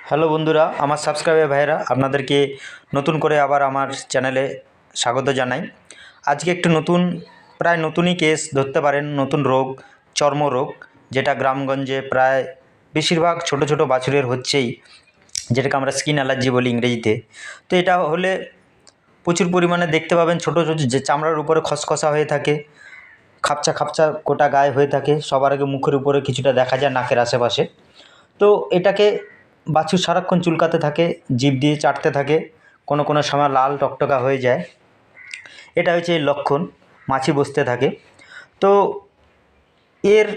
Hello বন্ধুরা, আমার subscriber ভাইয়েরা, আপনাদেরকে নতুন করে আবার আমার চ্যানেলে স্বাগত জানাই। আজকে একটু প্রায় নতুনই কেস ধরতে পারেন, নতুন রোগ, চর্মরোগ, যেটা গ্রামগঞ্জে প্রায় বেশিরভাগ ছোট ছোট বাছুরের হচ্ছেই, যেটাকে আমরা স্কিন অ্যালার্জি বলি ইংরেজিতে। তো এটা হলে প্রচুর পরিমাণে দেখতে পাবেন ছোট ছোট যে চামড়ার উপরে খসখসা হয়ে থাকে, খাপচা খাপচা গোটা গায়ে হয়ে থাকে, সবার আগে মুখের উপরে কিছুটা দেখা যায় নাকের আশেপাশে। তো এটাকে বাছুর সারাক্ষণ চুলকাতে থাকে, জিভ দিয়ে চাটতে থাকে, কোনো কোনো সময় লাল টকটকা হয়ে যায়। এটা হচ্ছে এর লক্ষণ, মাছি বসতে থাকে। তো এর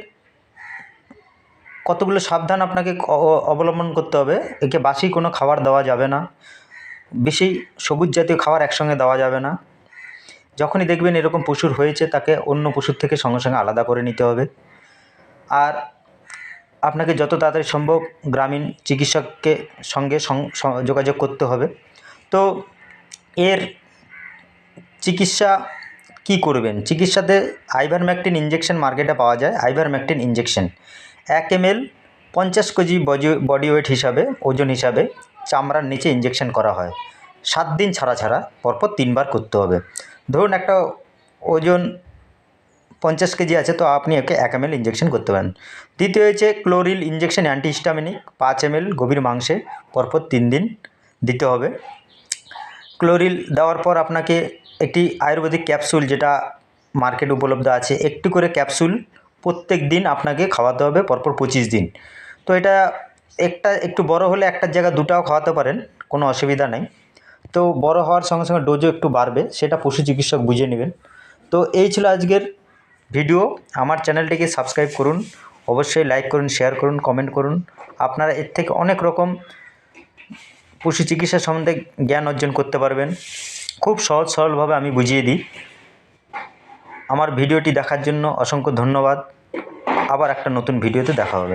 কতগুলো সাবধান আপনাকে অবলম্বন করতে হবে। একে বাসি কোনো খাবার দেওয়া যাবে না, বেশি সবুজ জাতীয় খাবার একসঙ্গে দেওয়া যাবে না। যখনই দেখবেন এরকম পশুর হয়েছে, তাকে অন্য পশুর থেকে সঙ্গে সঙ্গে আলাদা করে নিতে হবে। আর আপনাকে যত তাড়াতাড়ি সম্ভব গ্রামীণ চিকিৎসককে সঙ্গে যোগাযোগ করতে হবে। তো এর চিকিৎসা কি করবেন? চিকিৎসাতে আইভারমেকটিন ইঞ্জেকশন মার্কেটে পাওয়া যায়। Ivermectin injection 1 ml 50 KG body weight হিসাবে, ওজন হিসাবে চামড়ার নিচে ইঞ্জেকশন করা হয়। 7 দিন ছাড়া ছাড়া পরপর 3 বার করতে হবে। ধরুন একটা ওজন 50 কেজি আছে, তো আপনি একে 1 ml ইঞ্জেকশন করতে পারেন। দ্বিতীয় হচ্ছে ক্লোরিল ইঞ্জেকশন, অ্যান্টিহিস্টামিনিক 5 ml গভীর মাংসে পরপর 3 দিন দিতে হবে। ক্লোরিল দেওয়ার পর আপনাকে একটি আয়ুর্বেদিক ক্যাপসুল, যেটা মার্কেটে উপলব্ধ আছে, একটু করে ক্যাপসুল প্রত্যেক দিন আপনাকে খাওয়াতে হবে পরপর 25 দিন। তো এটা একটু বড় হলে একটার জায়গায় দুটাও খাওয়াতে পারেন, কোনো অসুবিধা নেই। তো বড় হওয়ার সঙ্গে সঙ্গে ডোজও একটু বাড়বে, সেটা পশু চিকিৎসক বুঝে নেবেন। তো এই ছিল আজকের ভিডিও। আমার চ্যানেলটিকে সাবস্ক্রাইব করুন, অবশ্যই লাইক করুন, শেয়ার করুন, কমেন্ট করুন। আপনারা এর থেকে অনেক রকম পশু চিকিৎসা সম্বন্ধে জ্ঞান অর্জন করতে পারবেন। খুব সহজ সরলভাবে আমি বুঝিয়ে দিই। আমার ভিডিওটি দেখার জন্য অসংখ্য ধন্যবাদ। আবার একটা নতুন ভিডিওতে দেখা হবে।